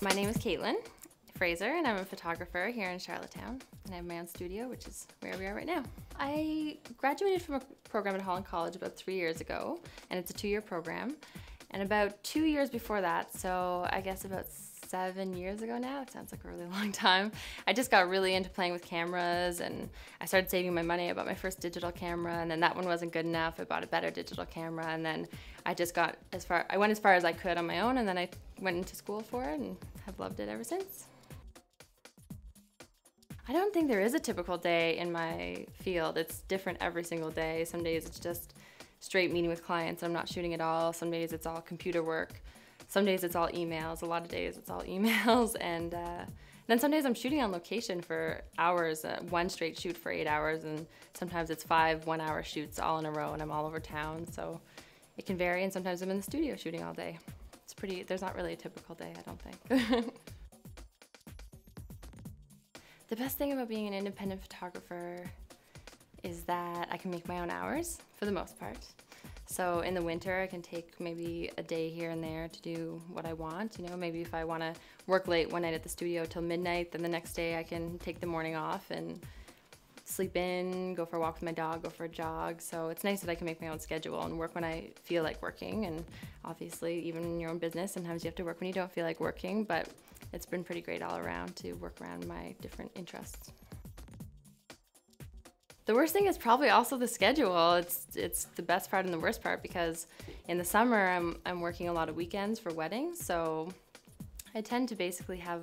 My name is Katelyn Fraser, and I'm a photographer here in Charlottetown. And I have my own studio, which is where we are right now. I graduated from a program at Holland College about 3 years ago, and it's a 2-year program. And about 2 years before that, so I guess about 7 years ago now, it sounds like a really long time, I just got really into playing with cameras, and I started saving my money. I bought my first digital camera, and then that one wasn't good enough. I bought a better digital camera, and then I just got I went as far as I could on my own, and then I went into school for it and have loved it ever since. I don't think there is a typical day in my field. It's different every single day. Some days it's just straight meeting with clients. I'm not shooting at all. Some days it's all computer work. Some days it's all emails. A lot of days it's all emails. And then some days I'm shooting on location for hours, one straight shoot for 8 hours. And sometimes it's 5 one-hour shoots all in a row, and I'm all over town. So it can vary. And sometimes I'm in the studio shooting all day. There's not really a typical day, I don't think. The best thing about being an independent photographer is that I can make my own hours, for the most part. So in the winter, I can take maybe a day here and there to do what I want. You know, maybe if I want to work late one night at the studio till midnight, then the next day I can take the morning off and sleep in, go for a walk with my dog, go for a jog. So it's nice that I can make my own schedule and work when I feel like working. And obviously, even in your own business, sometimes you have to work when you don't feel like working, but it's been pretty great all around to work around my different interests. The worst thing is probably also the schedule. It's the best part and the worst part, because in the summer I'm working a lot of weekends for weddings, so I tend to basically have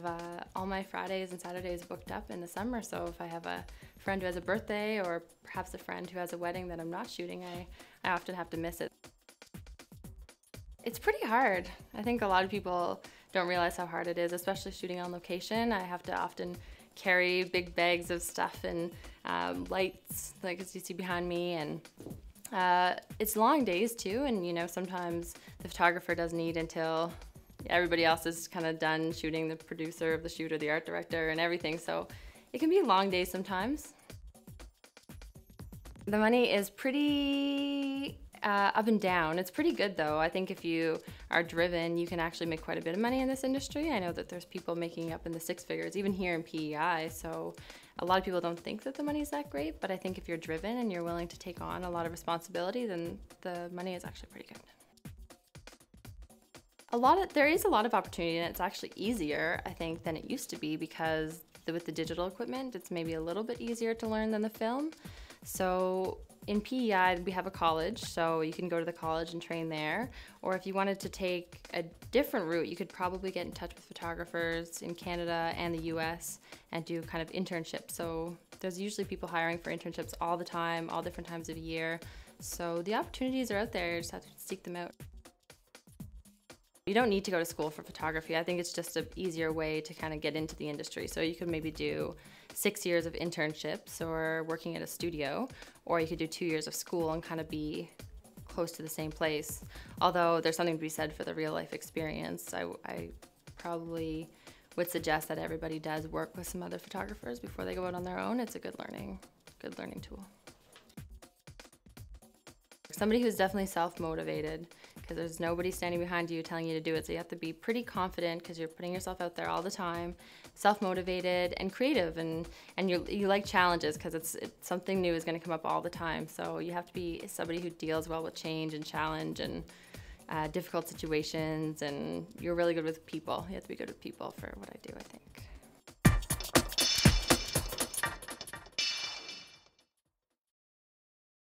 all my Fridays and Saturdays booked up in the summer. So if I have a friend who has a birthday, or perhaps a friend who has a wedding that I'm not shooting, I often have to miss it. It's pretty hard. I think a lot of people don't realize how hard it is, especially shooting on location. I have to often carry big bags of stuff and lights, like as you see behind me, and it's long days too, and you know, sometimes the photographer doesn't eat until everybody else is kind of done shooting, the producer of the shoot or the art director and everything, so it can be long days sometimes. The money is pretty up and down. It's pretty good though. I think if you are driven, you can actually make quite a bit of money in this industry. I know that there's people making up in the 6 figures, even here in PEI, so a lot of people don't think that the money is that great, but I think if you're driven and you're willing to take on a lot of responsibility, then the money is actually pretty good. There is a lot of opportunity, and it's actually easier, I think, than it used to be, because with the digital equipment, it's maybe a little bit easier to learn than the film. So in PEI, we have a college, so you can go to the college and train there. Or if you wanted to take a different route, you could probably get in touch with photographers in Canada and the US and do kind of internships. So there's usually people hiring for internships all the time, all different times of year. So the opportunities are out there, you just have to seek them out. You don't need to go to school for photography. I think it's just an easier way to kind of get into the industry. So you could maybe do 6 years of internships or working at a studio, or you could do 2 years of school and kind of be close to the same place. Although there's something to be said for the real life experience. I probably would suggest that everybody does work with some other photographers before they go out on their own. It's a good learning tool. Somebody who's definitely self-motivated, because there's nobody standing behind you telling you to do it, so you have to be pretty confident because you're putting yourself out there all the time, self-motivated and creative, and you like challenges because it's something new is going to come up all the time, so you have to be somebody who deals well with change and challenge and difficult situations, and you're really good with people. You have to be good with people for what I do, I think.